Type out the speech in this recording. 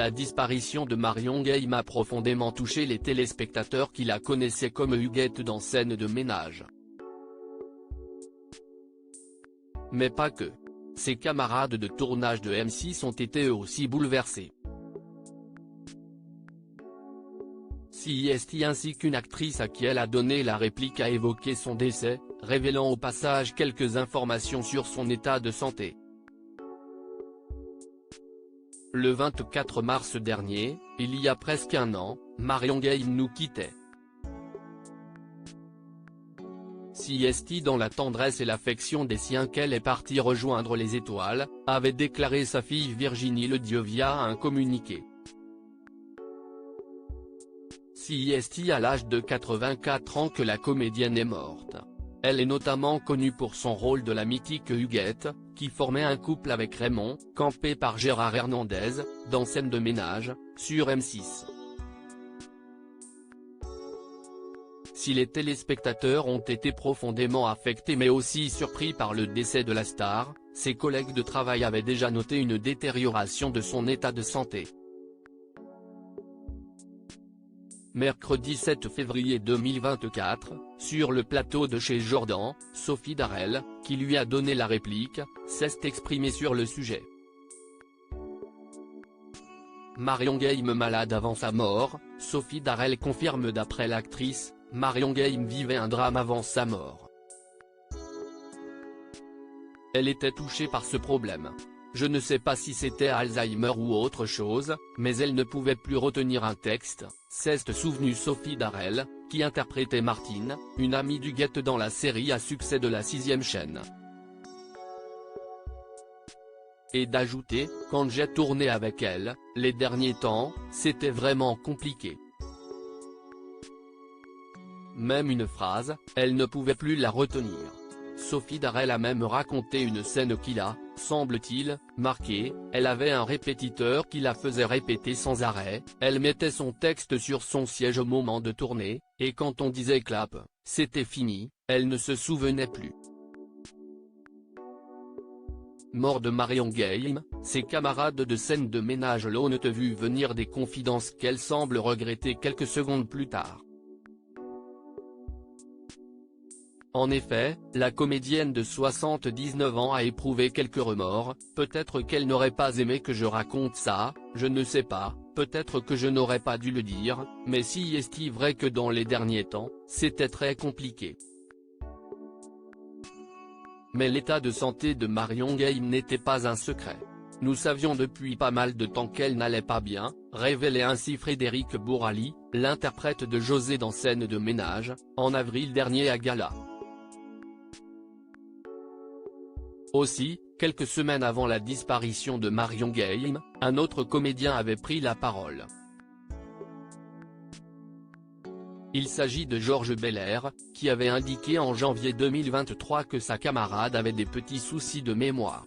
La disparition de Marion Game a profondément touché les téléspectateurs qui la connaissaient comme Huguette dans Scène de ménage. Mais pas que. Ses camarades de tournage de M6 ont été eux aussi bouleversés. CIST ainsi qu'une actrice à qui elle a donné la réplique a évoqué son décès, révélant au passage quelques informations sur son état de santé. Le 24 mars dernier, il y a presque un an, Marion Game nous quittait. CIST, dans la tendresse et l'affection des siens qu'elle est partie rejoindre les étoiles, avait déclaré sa fille Virginie Ledieu via un communiqué. CIST à l'âge de 84 ans que la comédienne est morte. Elle est notamment connue pour son rôle de la mythique Huguette, qui formait un couple avec Raymond, campé par Gérard Hernandez, dans Scène de ménage, sur M6. Si les téléspectateurs ont été profondément affectés mais aussi surpris par le décès de la star, ses collègues de travail avaient déjà noté une détérioration de son état de santé. Mercredi 7 février 2024, sur le plateau de chez Jordan, Sophie Darel, qui lui a donné la réplique, s'est exprimée sur le sujet. Marion Game malade avant sa mort, Sophie Darel confirme. D'après l'actrice, Marion Game vivait un drame avant sa mort. Elle était touchée par ce problème. Je ne sais pas si c'était Alzheimer ou autre chose, mais elle ne pouvait plus retenir un texte, s'est souvenue Sophie Darel, qui interprétait Martine, une amie d'Huguette dans la série à succès de la 6e chaîne. Et d'ajouter, quand j'ai tourné avec elle, les derniers temps, c'était vraiment compliqué. Même une phrase, elle ne pouvait plus la retenir. Sophie Darel a même raconté une scène qui l'a, semble-t-il, marquée. Elle avait un répétiteur qui la faisait répéter sans arrêt, elle mettait son texte sur son siège au moment de tourner, et quand on disait clap, c'était fini, elle ne se souvenait plus. Mort de Marion Game, ses camarades de Scène de ménage l'ont vu venir, des confidences qu'elle semble regretter quelques secondes plus tard. En effet, la comédienne de 79 ans a éprouvé quelques remords, peut-être qu'elle n'aurait pas aimé que je raconte ça, je ne sais pas, peut-être que je n'aurais pas dû le dire, mais si est-il vrai que dans les derniers temps, c'était très compliqué. Mais l'état de santé de Marion Game n'était pas un secret. Nous savions depuis pas mal de temps qu'elle n'allait pas bien, révélait ainsi Frédéric Bourali, l'interprète de José dans Scène de ménage, en avril dernier à Gala. Aussi, quelques semaines avant la disparition de Marion Game, un autre comédien avait pris la parole. Il s'agit de Georges Belair, qui avait indiqué en janvier 2023 que sa camarade avait des petits soucis de mémoire.